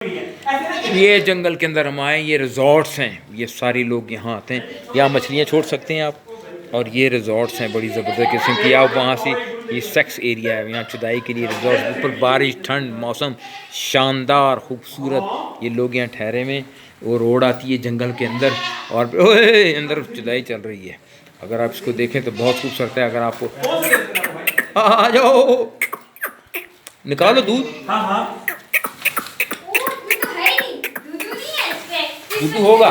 ये जंगल के अंदर हम आए, ये रिजॉर्ट्स हैं, ये सारे लोग यहाँ आते हैं, यहाँ मछलियाँ छोड़ सकते हैं आप। और ये रिजॉर्ट्स हैं बड़ी ज़बरदस्त किस्म की। आप वहाँ से ये सेक्स एरिया है, यहाँ जुदाई के लिए रिजॉर्ट, ऊपर बारिश, ठंड, मौसम शानदार खूबसूरत। ये लोग यहाँ ठहरे में, वो रोड आती है जंगल के अंदर और ओए अंदर जुदाई चल रही है। अगर आप इसको देखें तो बहुत खूबसूरत है। अगर आपको आ जाओ, निकालो दूध। हाँ हाँ दूध होगा।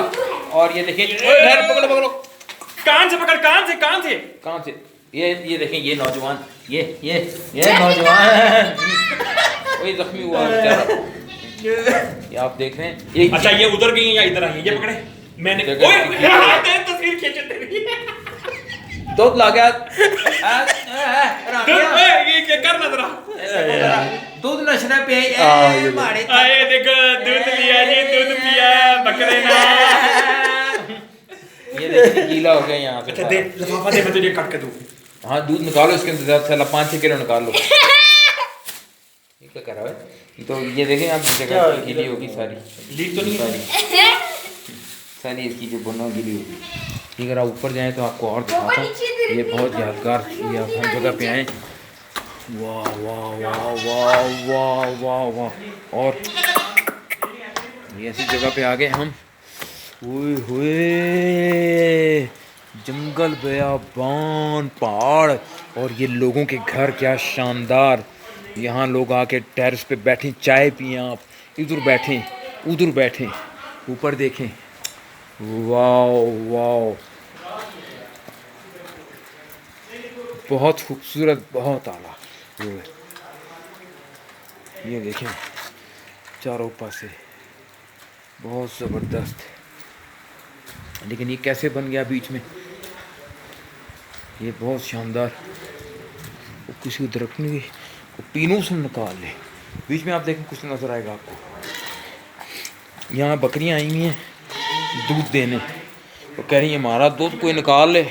और ये देखिए, पकड़ो पकड़ो, कान से पकड़, कान से कान से कहाँ से? ये देखें, ये नौजवान, ये नौजवान वही जख्मी हुआ बेचारा। ये आप देख रहे हैं ये। अच्छा ये उधर गई या इधर आई? ये पकड़े मैंने। ओए तस्वीर खींच तेरी। दूध ला गया। ये क्या कर रहा था? दूध नशना पे आए देखो, दूध लिया जी, दूध पिया बकरे ने। ये देखिए गीला हो गया यहाँ से। अच्छा दे लिफाफा दे, मैं तुझे काट के दूँ। हाँ दूध निकालो इसके अंदर से, 5-6 किलो निकाल लो। ये क्या कर रहा है? तो ये देखें आप, जगह गीली होगी सारी। लीक तो नहीं सारी इसकी जो बुना गीली होगी। अगर आप ऊपर जाएं तो आपको और दिखाता हूँ। ये बहुत यादगार, ये आप हम जगह पे आए। वाह वाह वाह वाह वाह वाह वाह। और ये ऐसी जगह पे आ गए हम। ओए होए, जंगल, बयाबान, पहाड़ और ये लोगों के घर क्या शानदार। यहाँ लोग आके टेरेस पे बैठें, चाय पिए, आप इधर बैठें उधर बैठें, ऊपर देखें। वाह वाह, बहुत खूबसूरत, बहुत आला। ये देखें चारों पासे, बहुत ज़बरदस्त। लेकिन ये कैसे बन गया बीच में? ये बहुत शानदार। वो किसी को दरख्त नहीं, वो पीनों से निकाल ले। बीच में आप देखें कुछ नज़र आएगा आपको। यहाँ बकरियाँ आई हुई हैं दूध देने, वो कह रही है हमारा दूध कोई निकाल ले।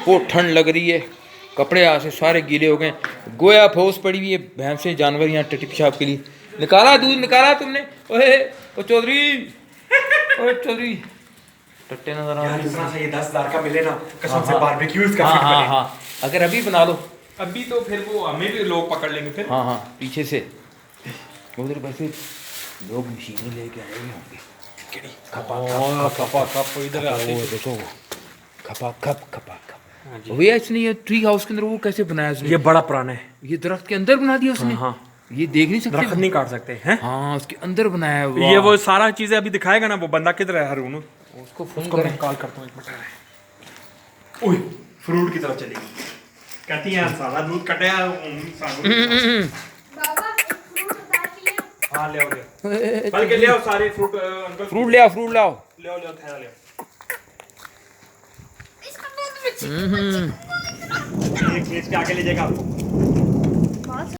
वो ठंड लग रही है, कपड़े यहाँ से सारे गीले हो गए, गोया फौस पड़ी हुई है। भैंसे जानवर यहाँ टट्टी पेशाब के लिए। निकाला दूध, निकाला तुमने? ओए ओ चौधरी, ओए चौधरी, टट्टे नजर आ रहे हैं। ये 10,000 का मिले ना कसम से, बारबेक्यूज का। हाँ हाँ, अगर अभी बना लो अभी तो फिर वो हमें भी लोग पकड़ लेंगे फिर। हाँ हाँ, पीछे से उधर वैसे लोग मशीनें लेके आए हुए होंगे। खपा खप इधर आते हैं। देखो खपा खप खपा खप। भैया इसने ये ट्री हाउस के अंदर वो कैसे बनाया उसने? ये बड़ा पुराना है, ये दरख्त के अंदर बना दिया उसने। हाँ ये देख नहीं सकते, दरख्त नहीं काट सकते हैं। हाँ उसके अंदर बनाया है। ये वो सारा चीजें अभी दिखाएगा ना। वो बंदा किधर है हरून? उसको फोन उसको मैं कॉल करता हूँ, एक मिनट। ओए फ्रूट की तरफ चलेगी, कहती है सारा दूध कटे। हाँ ले आओ, कल के ले आओ सारे फ्रूट। अंकल फ्रूट ले आओ, फ्रूट लाओ। ले आओ, थैला ले आओ। एक खींच के आगे ले जाएगा आपको।